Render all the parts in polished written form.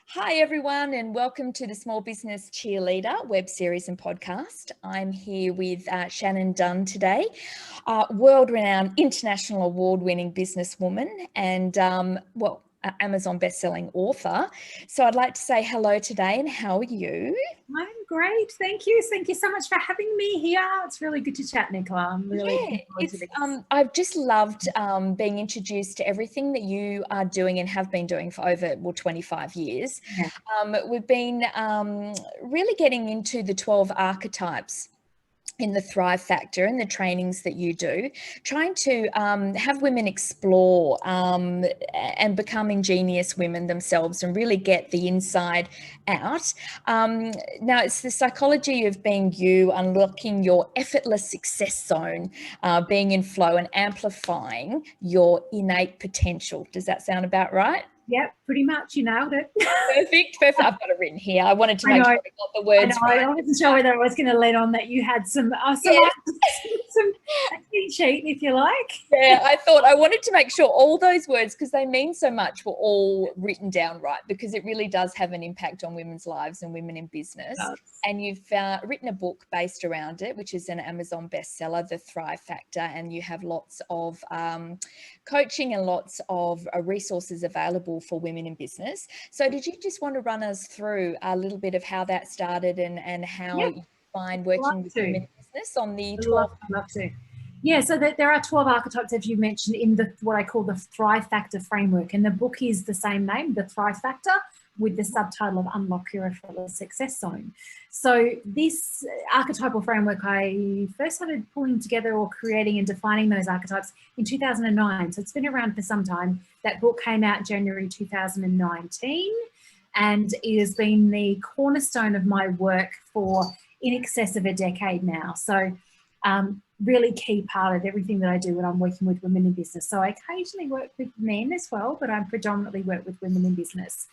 Hi, everyone, and welcome to the Small Business Cheerleader web series and podcast. I'm here with Shannon DUNN today, world-renowned, international award-winning businesswoman and, Amazon best-selling author. So I'd like to say hello today, and how are you? I'm great. Thank you. Thank you so much for having me here. It's really good to chat, Nicola. I'm really looking forward to this. I've just loved being introduced to everything that you are doing and have been doing for over 25 years. Yeah. We've been really getting into the 12 archetypes in the Thrive Factor and the trainings that you do, trying to have women explore and become ingenious women themselves and really get the inside out. Now, it's the psychology of being you, unlocking your effortless success zone, being in flow and amplifying your innate potential. Does that sound about right? Yep, pretty much. You nailed it. Perfect. I've got it written here. I wanted to make sure I got the words right. I wasn't sure whether I was going to lead on that you had some cheat sheet, if you like. Yeah, I wanted to make sure all those words, because they mean so much, were all written down right, because it really does have an impact on women's lives and women in business. And you've written a book based around it, which is an Amazon bestseller, The Thrive Factor, and you have lots of coaching and lots of resources available for women in business. So did you just want to run us through a little bit of how that started and how you find working with women in business on the 12? I'd love to. Yeah, so there are 12 archetypes, as you mentioned, in what I call the Thrive Factor framework. And the book is the same name, The Thrive Factor, with the subtitle of Unlock Your Effortless Success Zone. So this archetypal framework, I first started pulling together or creating and defining those archetypes in 2009. So it's been around for some time. That book came out January 2019, and it has been the cornerstone of my work for in excess of a decade now. So really key part of everything that I do when I'm working with women in business. So I occasionally work with men as well, but I predominantly work with women in business.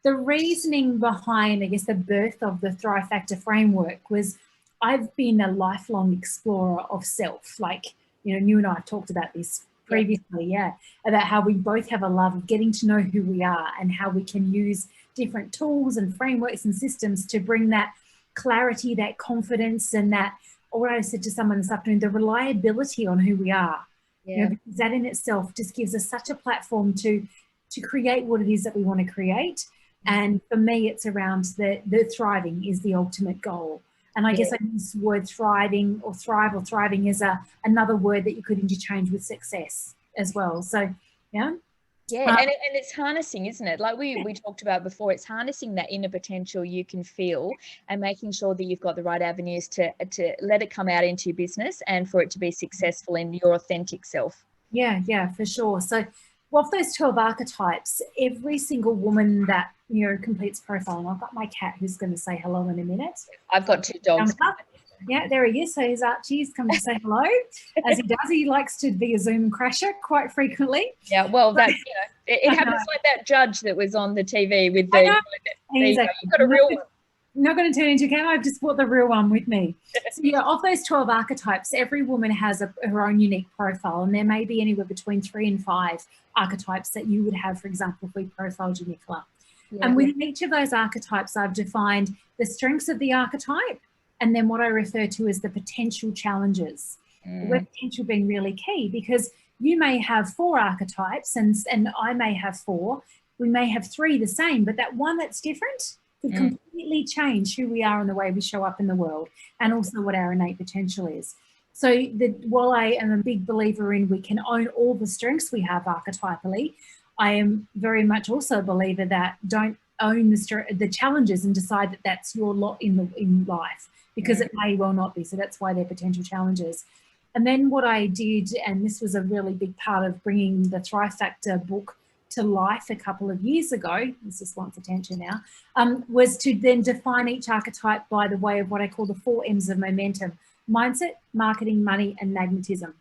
The reasoning behind, I guess, the birth of the Thrive Factor framework was I've been a lifelong explorer of self. Like, you and I have talked about this previously, about how we both have a love of getting to know who we are and how we can use different tools and frameworks and systems to bring that clarity, that confidence, and that, or what I said to someone this afternoon, the reliability on who we are. Because that in itself just gives us such a platform to create what it is that we want to create. And for me, it's around the thriving is the ultimate goal. And I guess I use the word thriving or thrive or thriving as another word that you could interchange with success as well. So, and it's harnessing, isn't it? Like we talked about before, it's harnessing that inner potential you can feel and making sure that you've got the right avenues to let it come out into your business and for it to be successful in your authentic self. Yeah, for sure. So of those 12 archetypes, every single woman that completes profile, and I've got my cat who's going to say hello in a minute. I've got 2 dogs. Yeah, there he is. So he's Archie's come to say hello. As he does, he likes to be a Zoom crasher quite frequently. Yeah, well, that it happens like that judge that was on the TV with the. You've got a real one. Not going to turn into a cat. I've just brought the real one with me. So of those 12 archetypes, every woman has her own unique profile, and there may be anywhere between 3 and 5 archetypes that you would have, for example, if we profiled you, Nicola. And within each of those archetypes, I've defined the strengths of the archetype, and then what I refer to as the potential challenges. Where potential being really key, because you may have 4 archetypes and I may have 4. We may have 3 the same, but that one that's different could completely change who we are and the way we show up in the world, and also what our innate potential is. So while I am a big believer in we can own all the strengths we have archetypally, I am very much also a believer that don't own the challenges and decide that that's your lot in life, because it may well not be. So that's why they're potential challenges. And then what I did, and this was a really big part of bringing the Thrive Factor book to life a couple of years ago, this just wants attention now, was to then define each archetype by the way of what I call the 4 M's of momentum: mindset, marketing, money, and magnetism.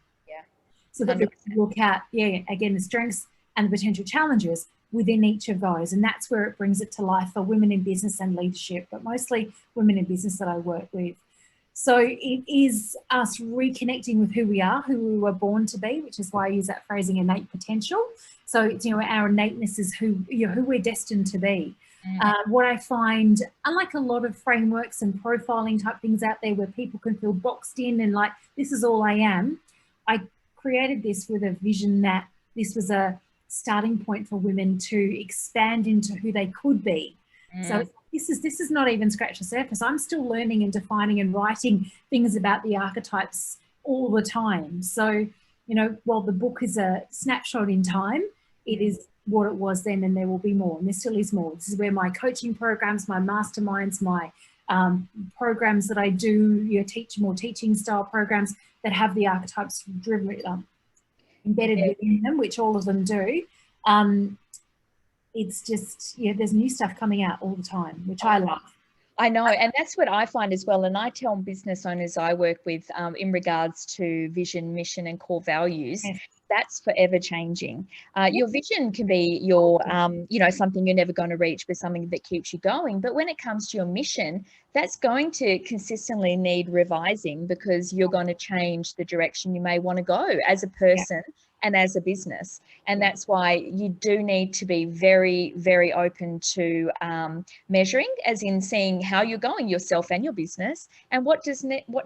So that we look at, again, the strengths and the potential challenges within each of those. And that's where it brings it to life for women in business and leadership, but mostly women in business that I work with. So it is us reconnecting with who we are, who we were born to be, which is why I use that phrasing, innate potential. So it's, our innateness is who we're destined to be. What I find, unlike a lot of frameworks and profiling type things out there where people can feel boxed in and like, this is all I am, I created this with a vision that this was a starting point for women to expand into who they could be. So this is not even scratch the surface. I'm still learning and defining and writing things about the archetypes all the time. So, you know, while the book is a snapshot in time, it is what it was then, and there will be more, and there still is more. This is where my coaching programs, my masterminds, my programs that I do, more teaching style programs that have the archetypes driven, embedded within them, which all of them do. It's just, there's new stuff coming out all the time, which I love. I know, and that's what I find as well. And I tell business owners I work with in regards to vision, mission, and core values, that's forever changing. Your vision can be your, something you're never going to reach, but something that keeps you going. But when it comes to your mission, that's going to consistently need revising, because you're going to change the direction you may want to go as a person and as a business. And that's why you do need to be very, very open to measuring, as in seeing how you're going yourself and your business, and what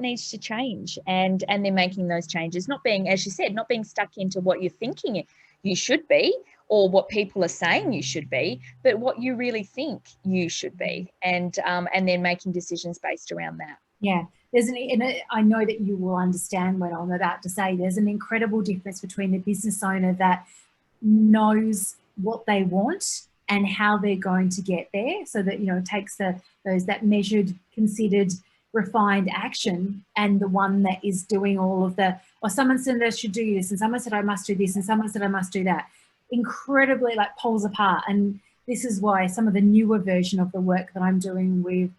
needs to change, and then making those changes, not being, as you said, not being stuck into what you're thinking you should be or what people are saying you should be, but what you really think you should be, and then making decisions based around that. Yeah. I know that you will understand what I'm about to say. There's an incredible difference between the business owner that knows what they want and how they're going to get there, so that, takes that measured, considered, refined action, and the one that is doing all of the, or someone said I should do this, and someone said I must do this, and someone said I must do that. Incredibly like poles apart. And this is why some of the newer version of the work that I'm doing with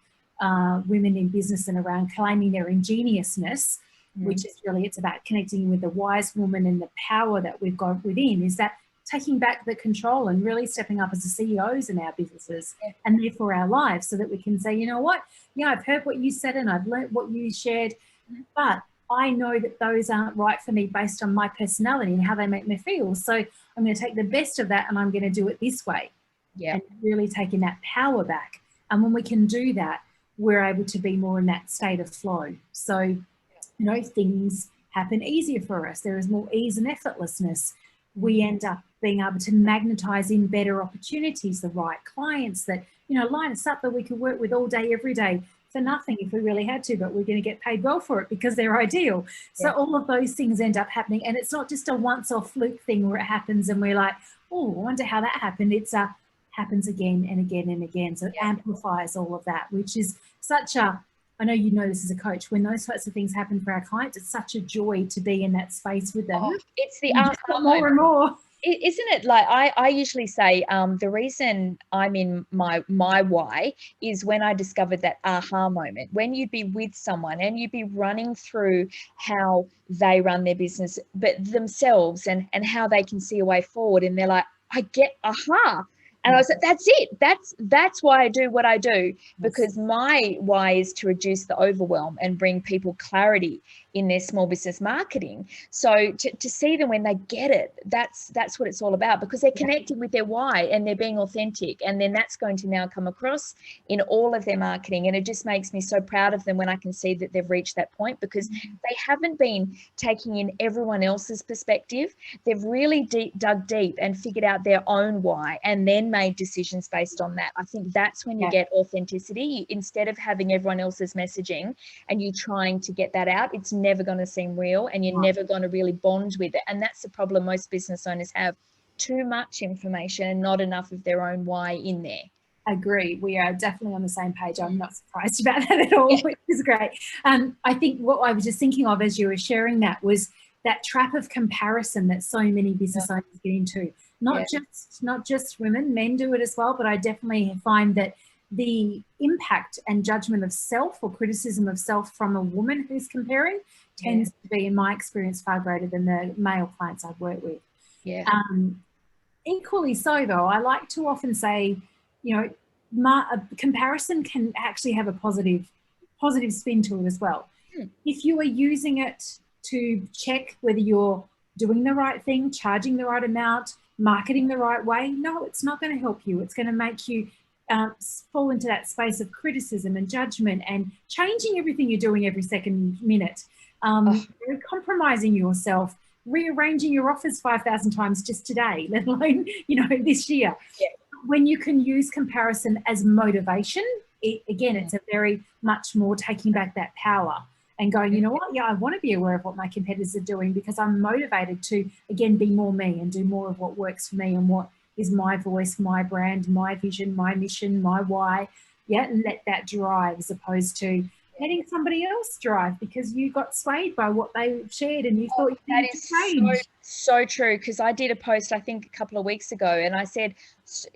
women in business and around claiming their ingeniousness, which is really, it's about connecting with the wise woman and the power that we've got within, is that taking back the control and really stepping up as the CEOs in our businesses and therefore our lives, so that we can say, you know what, I've heard what you said and I've learned what you shared, but I know that those aren't right for me based on my personality and how they make me feel. So I'm going to take the best of that and I'm going to do it this way. And really taking that power back. And when we can do that, we're able to be more in that state of flow. So, things happen easier for us. There is more ease and effortlessness. We end up being able to magnetize in better opportunities, the right clients that, line us up, that we could work with all day, every day for nothing if we really had to, but we're going to get paid well for it because they're ideal. So all of those things end up happening. And it's not just a once-off fluke thing where it happens and we're like, oh, I wonder how that happened. It's happens again and again and again. So it amplifies all of that, which is such a, I know you know this as a coach, when those sorts of things happen for our clients, it's such a joy to be in that space with them. It's the aha more and more. Isn't it? Like I usually say, the reason I'm in my why is when I discovered that aha moment, when you'd be with someone and you'd be running through how they run their business, but themselves and how they can see a way forward. And they're like, I get aha. And I was like, that's it. That's why I do what I do, because my why is to reduce the overwhelm and bring people clarity in their small business marketing. So to see them when they get it, that's what it's all about, because they're connecting with their why and they're being authentic. And then that's going to now come across in all of their marketing. And it just makes me so proud of them when I can see that they've reached that point, because they haven't been taking in everyone else's perspective. They've really dug deep and figured out their own why, and then made decisions based on that. I think that's when you get authenticity. Instead of having everyone else's messaging and you trying to get that out, it's never going to seem real, and you're never going to really bond with it. And that's the problem most business owners have: too much information and not enough of their own why in there. I agree. We are definitely on the same page. I'm not surprised about that at all, which is great. I think what I was just thinking of as you were sharing that was that trap of comparison that so many business owners get into. Not just women, men do it as well, but I definitely find that the impact and judgment of self or criticism of self from a woman who's comparing tends to be, in my experience, far greater than the male clients I've worked with. Equally so, though, I like to often say, a comparison can actually have a positive spin to it as well. If you are using it to check whether you're doing the right thing, charging the right amount, marketing the right way, no, it's not going to help you. It's going to make you fall into that space of criticism and judgment and changing everything you're doing every second minute, compromising yourself, rearranging your offers 5,000 times just today, let alone, you know, this year. Yeah. When you can use comparison as motivation, again, it's a very much more taking back that power and going, you know what, yeah, I want to be aware of what my competitors are doing because I'm motivated to, again, be more me and do more of what works for me and what is my voice, my brand, my vision, my mission, my why. Yeah, and let that drive as opposed to letting somebody else drive because you got swayed by what they shared and you thought you that needed is to change. so true, because I did a post I think a couple of weeks ago and I said,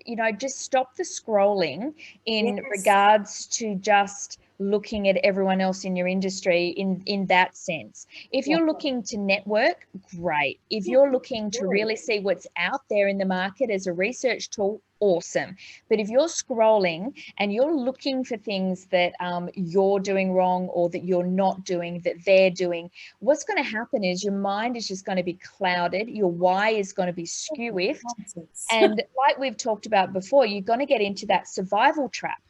you know, just stop the scrolling in regards to just looking at everyone else in your industry in that sense. If you're looking to network, great. If you're looking to really see what's out there in the market as a research tool, awesome. But if you're scrolling and you're looking for things that you're doing wrong or that you're not doing, that they're doing, what's going to happen is your mind is just going to be clouded. Your why is going to be skewed. And like we've talked about before, you're going to get into that survival trap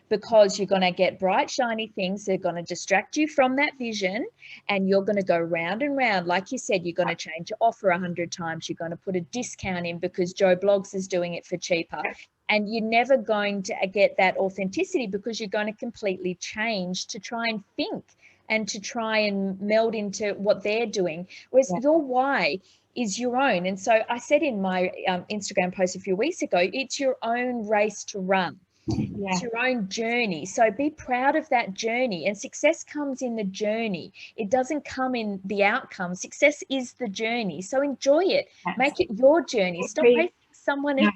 because you're going to get bright, shiny things that are going to distract you from that vision. And you're going to go round and round. Like you said, you're going to change your offer 100 times. You're going to put a discount in because Joe Bloggs is doing it for cheaper. And you're never going to get that authenticity because you're going to completely change to try and think and to try and meld into what they're doing. Whereas your why is your own. And so I said in my Instagram post a few weeks ago, it's your own race to run. It's your own journey. So be proud of that journey. And success comes in the journey. It doesn't come in the outcome. Success is the journey. So enjoy it. Make it your journey. Stop racing someone else.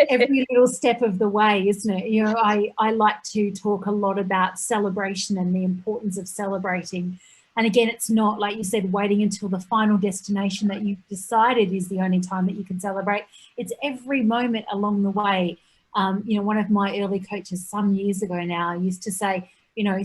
Every little step of the way, isn't it? You know, I like to talk a lot about celebration and the importance of celebrating. And again, it's not, like you said, waiting until the final destination that you've decided is the only time that you can celebrate. It's every moment along the way. You know, one of my early coaches some years ago now used to say, you know,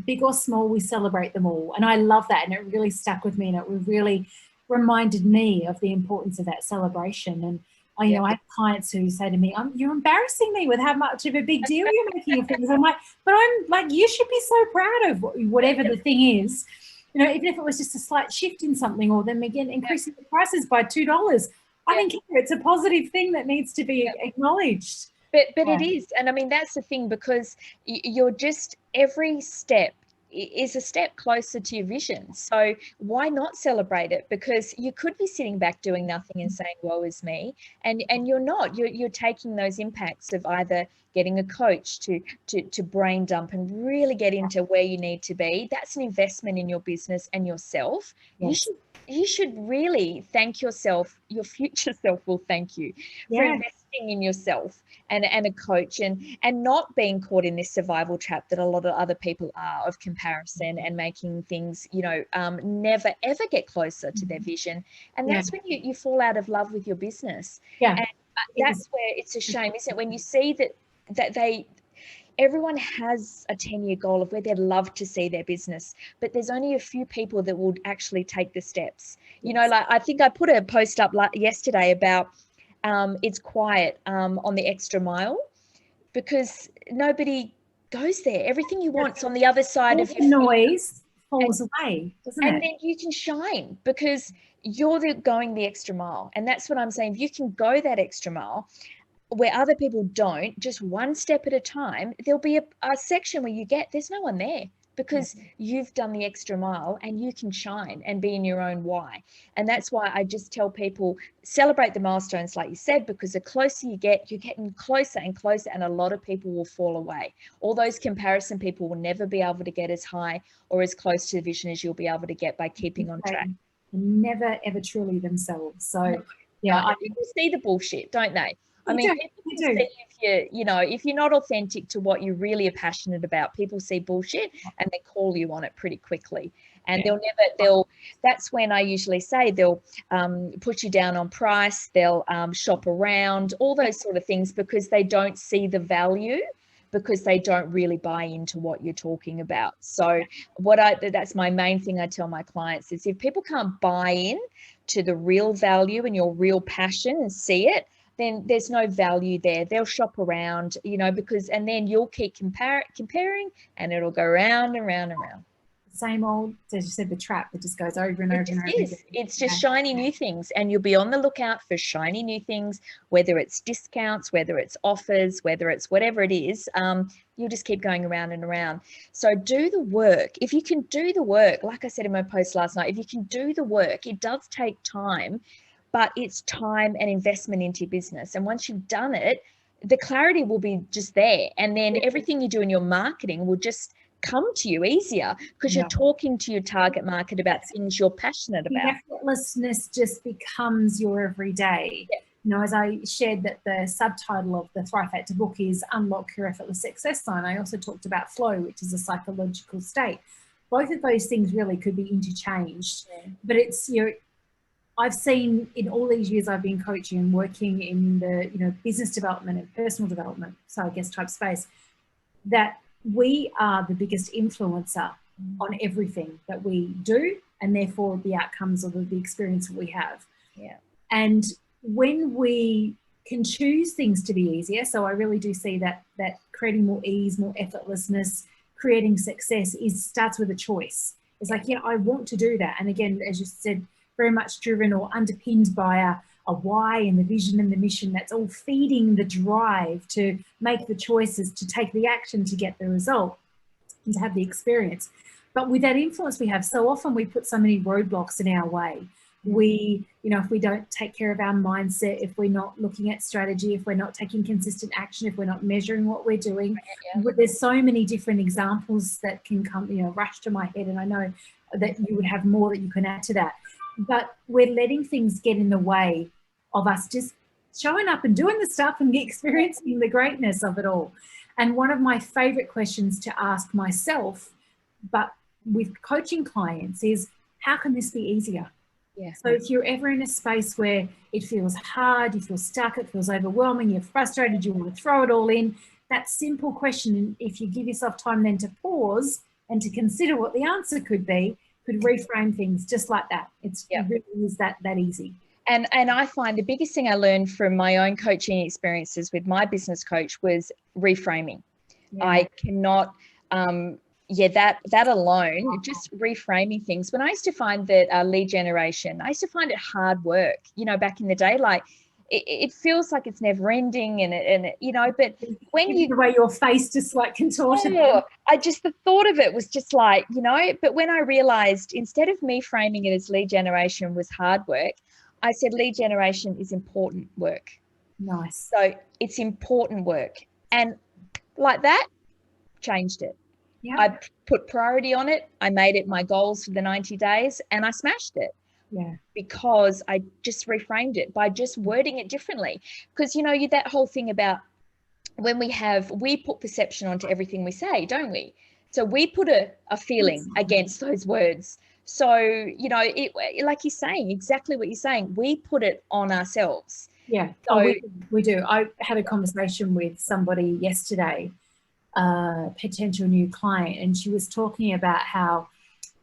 big or small, we celebrate them all. And I love that. And it really stuck with me. And it really reminded me of the importance of that celebration. And you know, I have clients who say to me, you're embarrassing me with how much of a big deal you're making of things. I'm like, but I'm like, you should be so proud of whatever the thing is. You know, even if it was just a slight shift in something or then again, increasing the prices by $2, I think it's a positive thing that needs to be acknowledged. But it is. And I mean, that's the thing, because you're just, every step is a step closer to your vision. So why not celebrate it? Because you could be sitting back doing nothing and saying, woe is me. And you're not. You're taking those impacts of either getting a coach to brain dump and really get into where you need to be. That's an investment in your business and yourself. You should really thank yourself. Your future self will thank you for investing in yourself and a coach and not being caught in this survival trap that a lot of other people are, of comparison and making things, you know, never ever get closer to their vision. And that's when you fall out of love with your business. And that's where it's a shame, isn't it? When you see that everyone has a 10-year goal of where they'd love to see their business, but there's only a few people that will actually take the steps. You know, like I think I put a post up yesterday about it's quiet on the extra mile, because nobody goes there. Everything you want's on the other side of your noise falls away, doesn't it? And then you can shine because you're going the extra mile. And that's what I'm saying. If you can go that extra mile where other people don't, just one step at a time, there'll be a section where there's no one there, because you've done the extra mile and you can shine and be in your own why. And that's why I just tell people, celebrate the milestones, like you said, because the closer you get, you're getting closer and closer, and a lot of people will fall away. All those comparison people will never be able to get as high or as close to the vision as you'll be able to get by keeping on track. Never, ever truly themselves. So, people see the bullshit, don't they? I mean, people see if you're not authentic to what you really are passionate about, people see bullshit and they call you on it pretty quickly. And that's when I usually say they'll put you down on price, they'll shop around, all those sort of things, because they don't see the value, because they don't really buy into what you're talking about. So that's my main thing I tell my clients is, if people can't buy in to the real value and your real passion and see it, then there's no value there. They'll shop around, you know, because, and then you'll keep comparing, and it'll go round and round and round. Same old, as you said, the trap that just goes over and over and over again. It's just shiny new things, and you'll be on the lookout for shiny new things, whether it's discounts, whether it's offers, whether it's whatever it is. You'll just keep going around and around. So do the work. If you can do the work, like I said in my post last night, if you can do the work, it does take time, but it's time and investment into your business. And once you've done it, the clarity will be just there. And then everything you do in your marketing will just come to you easier, because you're talking to your target market about things you're passionate about. Effortlessness just becomes your everyday. You know, as I shared that the subtitle of the Thrive Factor book is Unlock Your Effortless Success Sign, I also talked about flow, which is a psychological state. Both of those things really could be interchanged, but it's, you know, I've seen in all these years I've been coaching and working in the, you know, business development and personal development, so I guess type space, that we are the biggest influencer on everything that we do, and therefore the outcomes of the experience that we have. And when we can choose things to be easier, so I really do see that creating more ease, more effortlessness, creating success starts with a choice. It's like, I want to do that. And again, as you said, very much driven or underpinned by a why and the vision and the mission that's all feeding the drive to make the choices, to take the action, to get the result and to have the experience. But with that influence we have, so often we put so many roadblocks in our way. We, if we don't take care of our mindset, if we're not looking at strategy, if we're not taking consistent action, if we're not measuring what we're doing, there's so many different examples that can come, rush to my head. And I know that you would have more that you can add to that. But we're letting things get in the way of us just showing up and doing the stuff and experiencing the greatness of it all. And one of my favorite questions to ask myself, but with coaching clients, is how can this be easier? So if you're ever in a space where it feels hard, you feel stuck, it feels overwhelming, you're frustrated, you want to throw it all in, that simple question, if you give yourself time then to pause and to consider what the answer could be, could reframe things just like that. It really is that easy. And I find the biggest thing I learned from my own coaching experiences with my business coach was reframing. I cannot, that alone, just reframing things. When I used to find that lead generation, I used to find it hard work, back in the day, like it feels like it's never ending and but when the way your face just like contorted. The thought of it was just like, but when I realized instead of me framing it as lead generation was hard work, I said lead generation is important work. Nice. So it's important work. And like that, changed it. I put priority on it. I made it my goals for the 90 days and I smashed it. Because I just reframed it by just wording it differently. Because, that whole thing about when we put perception onto everything we say, don't we? So we put a feeling against those words. So, like you're saying, exactly what you're saying, we put it on ourselves. So, we do. I had a conversation with somebody yesterday, a potential new client, and she was talking about how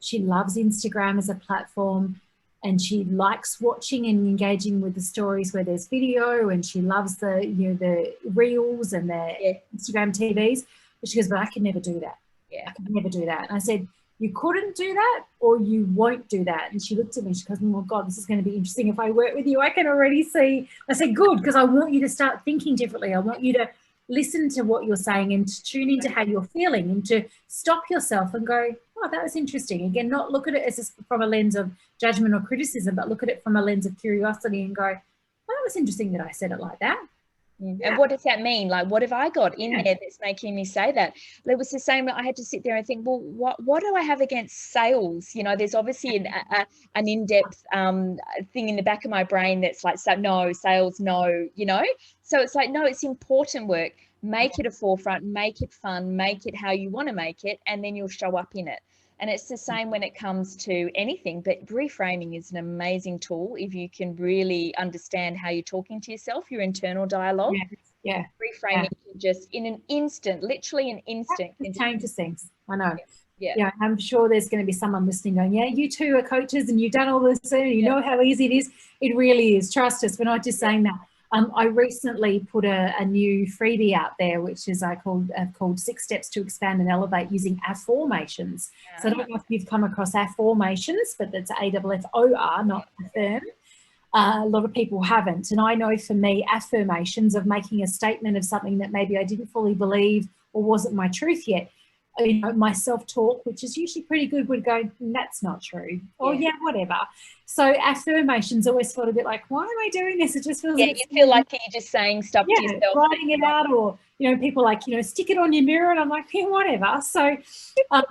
she loves Instagram as a platform and she likes watching and engaging with the stories where there's video, and she loves the reels and the Instagram TVs. But she goes, but I could never do that. I could never do that. And I said, you couldn't do that or you won't do that. And she looked at me, she goes, oh God, this is going to be interesting. If I work with you, I can already see. I said, good, because I want you to start thinking differently. I want you to listen to what you're saying and to tune into how you're feeling and to stop yourself and go, oh, that was interesting. Again, not look at it as from a lens of judgment or criticism, but look at it from a lens of curiosity and go, well, that was interesting that I said it like that. And what does that mean? Like, what have I got in there that's making me say that? It was the same. I had to sit there and think, well, what do I have against sales? There's obviously an in-depth thing in the back of my brain that's like, no, sales, no, So it's like, no, it's important work. Make it a forefront, make it fun, make it how you want to make it, and then you'll show up in it. And it's the same when it comes to anything, but reframing is an amazing tool if you can really understand how you're talking to yourself, your internal dialogue. Reframing can just in an instant, literally an instant. It changes things. I know. I'm sure there's going to be someone listening going, you two are coaches and you've done all this and you know how easy it is. It really is. Trust us. We're not just saying that. I recently put a new freebie out there, which is I've called 6 Steps to Expand and Elevate using Affirmations. So I don't know if you've come across Affirmations, but that's AFFOR, not affirm. A lot of people haven't. And I know for me, affirmations of making a statement of something that maybe I didn't fully believe or wasn't my truth yet. You know, my self-talk, which is usually pretty good, would go, that's not true. Or yeah, whatever. So affirmations always felt a bit like, why am I doing this? It just feels you feel like you're just saying stuff to yourself. Writing it out, or, you know, people like, you know, stick it on your mirror, and I'm like, yeah, whatever. So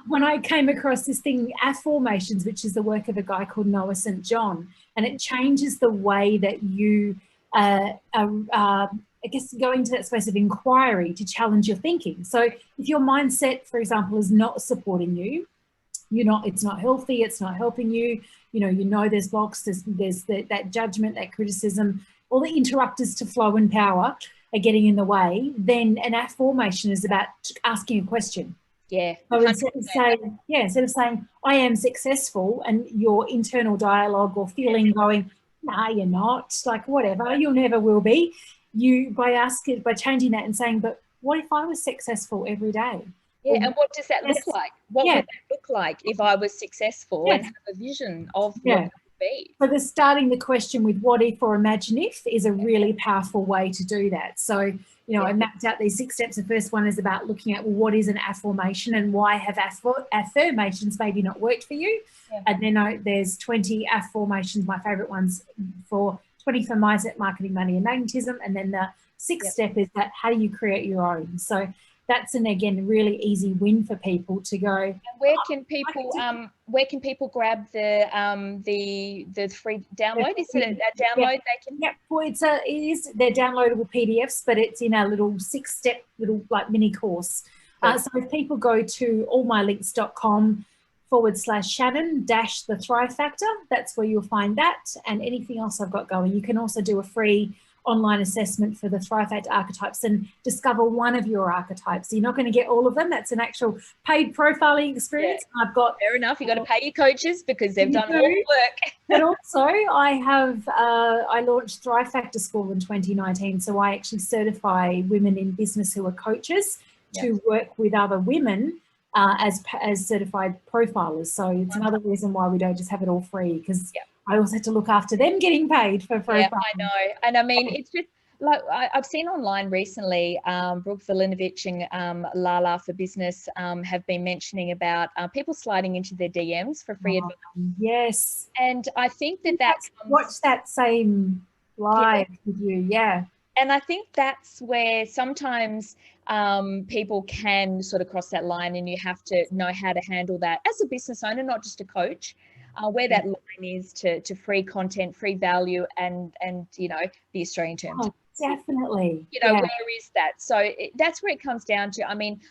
when I came across this thing, Affirmations, which is the work of a guy called Noah St. John, and it changes the way that you I guess going to that space of inquiry to challenge your thinking. So if your mindset, for example, is not supporting you, it's not healthy, it's not helping you, you know there's blocks, there's that judgment, that criticism, all the interrupters to flow and power are getting in the way, then an affirmation is about asking a question. Yeah. So instead of saying, I am successful, and your internal dialogue or feeling going, nah, you're not, like, whatever, you'll never will be. By changing that and saying, but what if I was successful every day? Yeah, and what does that look like? What would that look like if I was successful and have a vision of what that would be? So starting the question with what if or imagine if is a really powerful way to do that. So, I mapped out these 6 steps. The first one is about looking at, well, what is an affirmation and why have affirmations maybe not worked for you? Yeah. And then there's 20 affirmations, my favorite ones, for 20 for mindset, marketing, money, and magnetism. And then the 6th step is that how do you create your own? So that's again really easy win for people to go. And where can people grab the free download? Is it a download they can? Yeah, well, they're downloadable PDFs, but it's in a little 6-step little like mini course. So if people go to allmylinks.com/Shannon-the Thrive Factor, that's where you'll find that, and anything else I've got going. You can also do a free online assessment for the Thrive Factor archetypes and discover one of your archetypes. So you're not going to get all of them. That's an actual paid profiling experience. Yeah. Fair enough. You've got to pay your coaches because they've done all the work. But also I launched Thrive Factor School in 2019. So I actually certify women in business who are coaches to work with other women as certified profilers. So it's another reason why we don't just have it all free, because I also have to look after them getting paid for profiling. Yeah, I know. And I mean, it's just like I've seen online recently, Brooke Valinovich and Lala for Business have been mentioning about people sliding into their DMs for free advice. Yes. And I think that's watch that same live with you. Yeah. And I think that's where sometimes people can sort of cross that line, and you have to know how to handle that as a business owner, not just a coach, where that line is to free content, free value, and the Australian term. Oh, definitely. Where is that? So that's where it comes down to. I mean,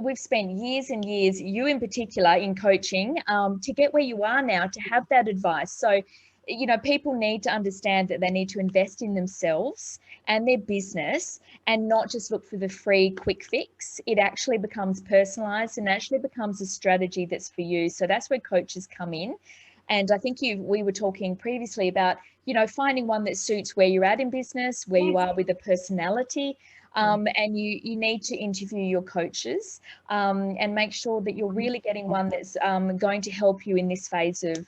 we've spent years and years, you in particular, in coaching to get where you are now, to have that advice. So people need to understand that they need to invest in themselves and their business, and not just look for the free quick fix. It actually becomes personalized and actually becomes a strategy that's for you. So that's where coaches come in. And I think we were talking previously about, finding one that suits where you're at in business, where you are with a personality. And you need to interview your coaches and make sure that you're really getting one that's going to help you in this phase of,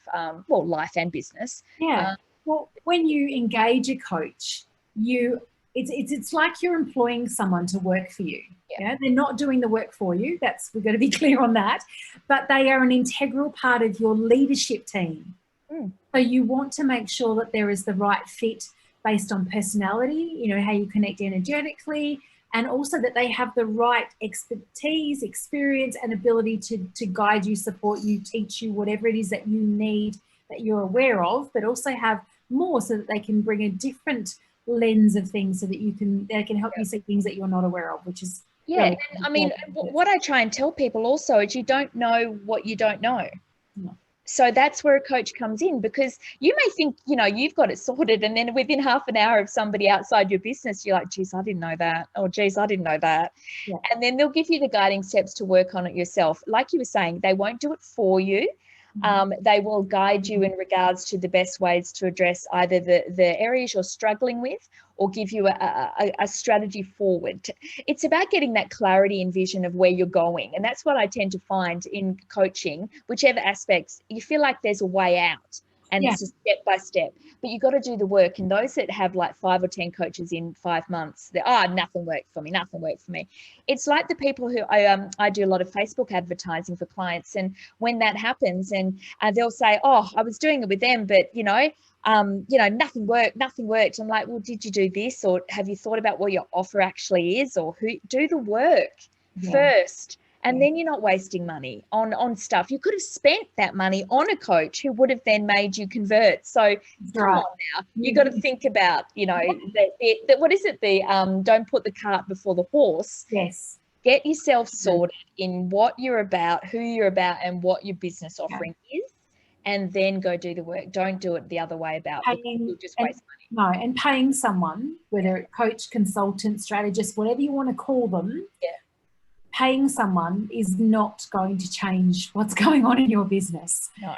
life and business. Yeah. Well, when you engage a coach, it's like you're employing someone to work for you. Yeah. They're not doing the work for you. We've got to be clear on that. But they are an integral part of your leadership team. So you want to make sure that there is the right fit based on personality, how you connect energetically, and also that they have the right expertise, experience, and ability to guide you, support you, teach you whatever it is that you need, that you're aware of, but also have more so that they can bring a different lens of things, so that they can help you see things that you're not aware of, which is really, and I mean, what I try and tell people also is you don't know what you don't know. No. So that's where a coach comes in, because you may think, you've got it sorted, and then within half an hour of somebody outside your business, you're like, geez, I didn't know that. Or geez, I didn't know that. Yeah. And then they'll give you the guiding steps to work on it yourself. Like you were saying, they won't do it for you. They will guide you in regards to the best ways to address either the areas you're struggling with, or give you a strategy forward. It's about getting that clarity and vision of where you're going. And that's what I tend to find in coaching, whichever aspects, you feel like there's a way out. And it's a step by step, but you got to do the work. And those that have like 5 or 10 coaches in 5 months, they're, nothing worked for me, nothing worked for me. It's like the people who I do a lot of Facebook advertising for clients. And when that happens, and they'll say, oh, I was doing it with them, but nothing worked. I'm like, well, did you do this? Or have you thought about what your offer actually is? Or who? Do the work first. And then you're not wasting money on stuff. You could have spent that money on a coach who would have then made you convert. So come on now. You got to think about, what is it? Don't put the cart before the horse. Yes. Get yourself sorted in what you're about, who you're about, and what your business offering is, and then go do the work. Don't do it the other way about. You'll just waste money. No, and paying someone, whether it's coach, consultant, strategist, whatever you want to call them, paying someone is not going to change what's going on in your business. No.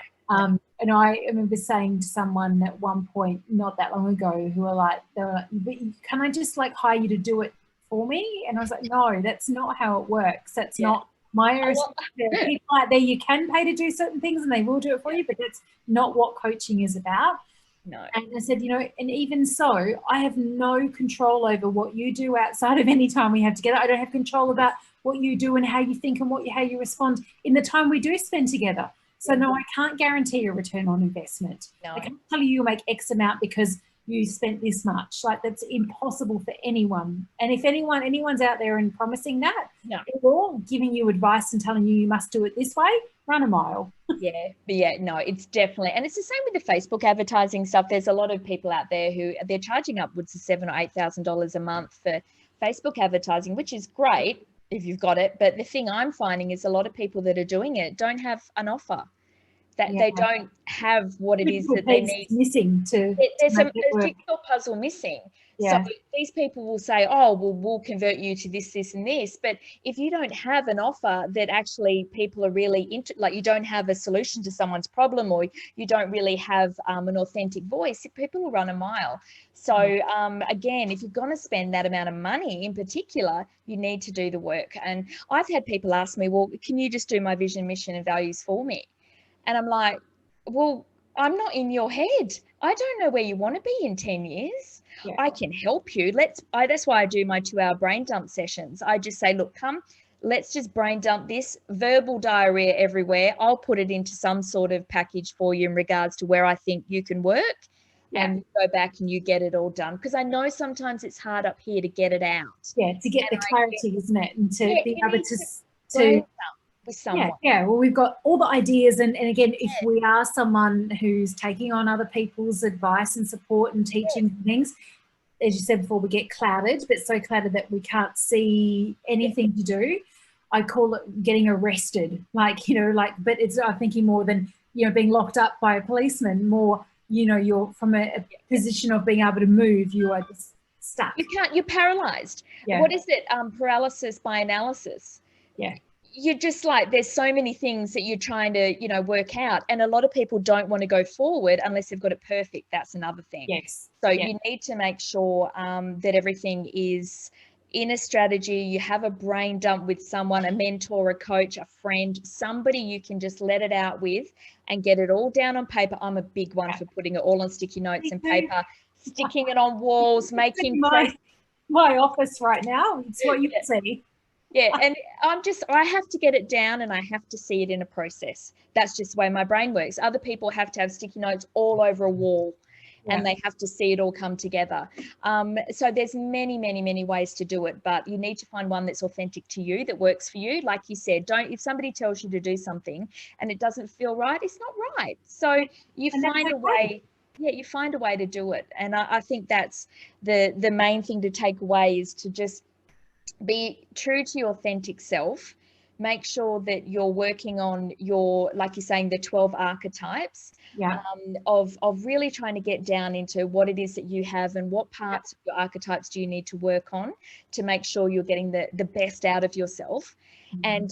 And I remember saying to someone at one point not that long ago who were like, can I just like hire you to do it for me? And I was like, no, that's not how it works. That's not my area. There are people out there you can pay to do certain things and they will do it for you, but that's not what coaching is about. No. And I said, and even so, I have no control over what you do outside of any time we have together. I don't have control about what you do and how you think and how you respond in the time we do spend together. So no, I can't guarantee a return on investment. No. I can't tell you you'll make X amount because you spent this much. Like, that's impossible for anyone. And if anyone's out there and promising that, or giving you advice and telling you must do it this way, run a mile. No, it's definitely, and it's the same with the Facebook advertising stuff. There's a lot of people out there who they're charging upwards of $7,000 or $8,000 a month for Facebook advertising, which is great if you've got it. But the thing I'm finding is a lot of people that are doing it don't have an offer. That they don't have what it is that they need. Missing there's a jigsaw puzzle missing. So these people will say, oh, well, we'll convert you to this, this, and this. But if you don't have an offer that actually people are really into, like you don't have a solution to someone's problem, or you don't really have an authentic voice, people will run a mile. So again, if you're going to spend that amount of money in particular, you need to do the work. And I've had people ask me, well, can you just do my vision, mission, and values for me? And I'm like, well, I'm not in your head. I don't know where you want to be in 10 years. I can help you. That's why I do my 2-hour brain dump sessions. I just say, look, let's just brain dump this. Verbal diarrhea everywhere. I'll put it into some sort of package for you in regards to where I think you can work, and go back and you get it all done. Because I know sometimes it's hard up here to get it out. Yeah, to get the clarity, isn't it? And to be able to with someone. Well, we've got all the ideas, and again, if we are someone who's taking on other people's advice and support and teaching things, as you said before, we get clouded, but so clouded that we can't see anything to do. I call it getting arrested, but it's, I'm thinking more than, being locked up by a policeman, more, you're from a position of being able to move, you are just stuck. You're paralyzed. What is it? Paralysis by analysis. You're just like, there's so many things that you're trying to, work out. And a lot of people don't want to go forward unless they've got it perfect. That's another thing. So you need to make sure that everything is in a strategy. You have a brain dump with someone, a mentor, a coach, a friend, somebody you can just let it out with and get it all down on paper. I'm a big one for putting it all on sticky notes and paper, sticking it on walls, making my office right now. It's what you see. And I have to get it down and I have to see it in a process. That's just the way my brain works. Other people have to have sticky notes all over a wall and they have to see it all come together. So there's many, many, many ways to do it, but you need to find one that's authentic to you, that works for you. Like you said, if somebody tells you to do something and it doesn't feel right, it's not right. So you find a way. You find a way to do it. And I think that's the main thing to take away, is to just be true to your authentic self. Make sure that you're working on your, like you're saying, the 12 archetypes, of really trying to get down into what it is that you have and what parts of your archetypes do you need to work on to make sure you're getting the best out of yourself. And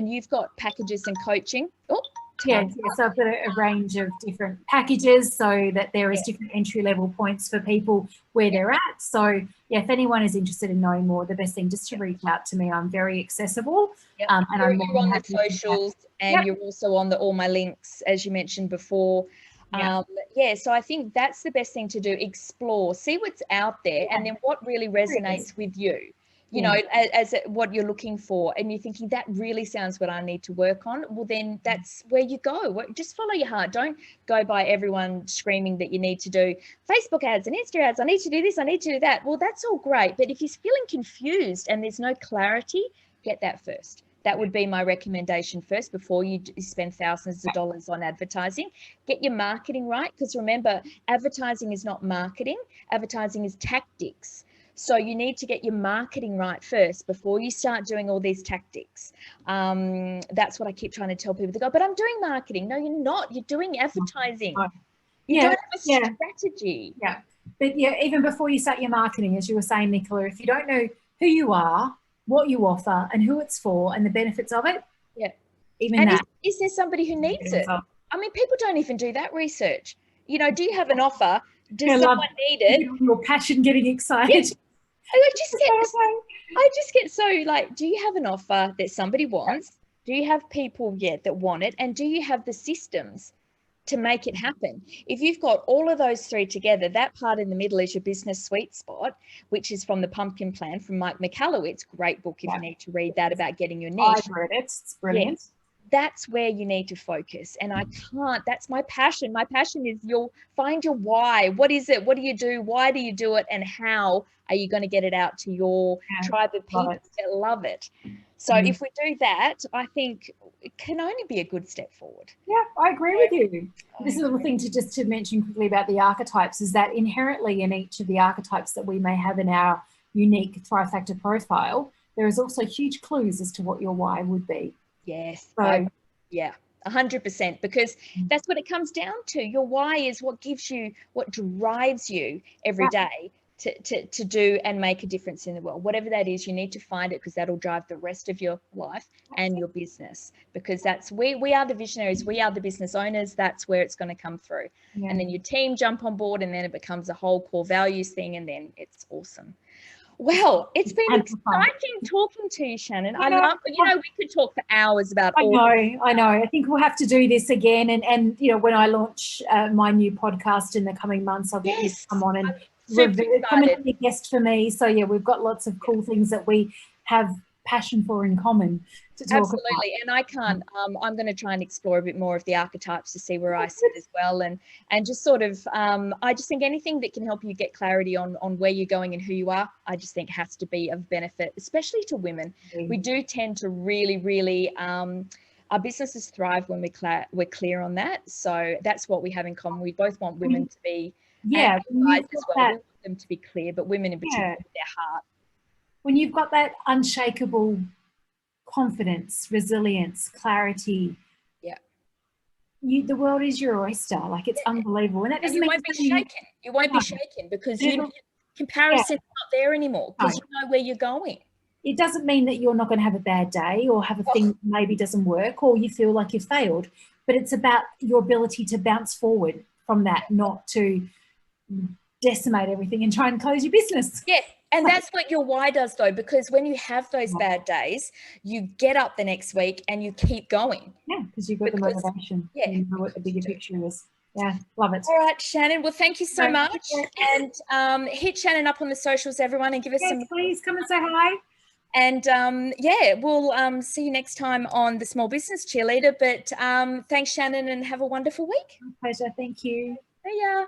you've got packages and coaching. Oh, Yeah, so I've got a range of different packages so that there is different entry level points for people where they're at. So yeah, if anyone is interested in knowing more, the best thing just to reach out to me. I'm very accessible. And you're on the socials, and you're also on all my links, as you mentioned before. So I think that's the best thing to do. Explore, see what's out there, and then what really resonates with you. You know, as what you're looking for, and you're thinking that really sounds what I need to work on. Well, then that's where you go. Just follow your heart. Don't go by everyone screaming that you need to do Facebook ads and Insta ads. I need to do this. I need to do that. Well, that's all great. But if you're feeling confused and there's no clarity, get that first. That would be my recommendation first before you spend thousands of dollars on advertising. Get your marketing right, because remember, advertising is not marketing. Advertising is tactics. So you need to get your marketing right first before you start doing all these tactics. That's what I keep trying to tell people. They go, but I'm doing marketing. No, you're not. You're doing advertising. You don't have a strategy. Yeah. But even before you start your marketing, as you were saying, Nicola, if you don't know who you are, what you offer and who it's for and the benefits of it. Is there somebody who needs it? I mean, people don't even do that research. You know, do you have an offer? Does someone need it? Your passion getting excited. I just get so like, do you have an offer that somebody wants? Do you have people that want it? And do you have the systems to make it happen? If you've got all of those three together, that part in the middle is your business sweet spot, which is from the Pumpkin Plan from Mike Michalowicz. Great book if you need to read that about getting your niche. I've read it. It's brilliant. That's where you need to focus. And that's my passion. My passion is you'll find your why. What is it? What do you do? Why do you do it? And how are you going to get it out to your tribe of people that love it? So if we do that, I think it can only be a good step forward. Yeah, I agree with you. This is a little thing to mention quickly about the archetypes is that inherently in each of the archetypes that we may have in our unique Thrive Factor profile, there is also huge clues as to what your why would be. Yes. So, 100%, because that's what it comes down to. Your why is what gives you, what drives you every day to do and make a difference in the world. Whatever that is, you need to find it, because that'll drive the rest of your life and your business, because that's we are the visionaries, we are the business owners. That's where it's going to come through. And then your team jump on board, and then it becomes a whole core values thing, and then it's awesome. Well, it's been exciting talking to you, Shannon. I love, we could talk for hours about I know. I think we'll have to do this again. And when I launch my new podcast in the coming months, I'll get you to come on and come and be a guest for me. So, we've got lots of cool things that we have passion for in common to talk about. And I can't, I'm going to try and explore a bit more of the archetypes to see where I sit as well, and just sort of I just think anything that can help you get clarity on where you're going and who you are, I just think has to be of benefit, especially to women. We do tend to really our businesses thrive when we're clear on that. So that's what we have in common. We both want women to be guys as well. We want them to be clear, but women in particular with their heart. When you've got that unshakable confidence, resilience, clarity, the world is your oyster. Like, it's unbelievable. And that doesn't mean you won't be shaken. You won't be shaken because comparison's not there anymore, because you know where you're going. It doesn't mean that you're not going to have a bad day or have a thing that maybe doesn't work or you feel like you've failed, but it's about your ability to bounce forward from that, not to decimate everything and try and close your business. Yeah. And that's what your why does, though, because when you have those bad days, you get up the next week and you keep going. Yeah, because you've got the motivation. Yeah. You know what the bigger picture is. Yeah, love it. All right, Shannon. Well, thank you so much. And hit Shannon up on the socials, everyone, and give us some. Please come and say hi. And we'll see you next time on the Small Business Cheerleader. But thanks, Shannon, and have a wonderful week. My pleasure. Thank you. See ya.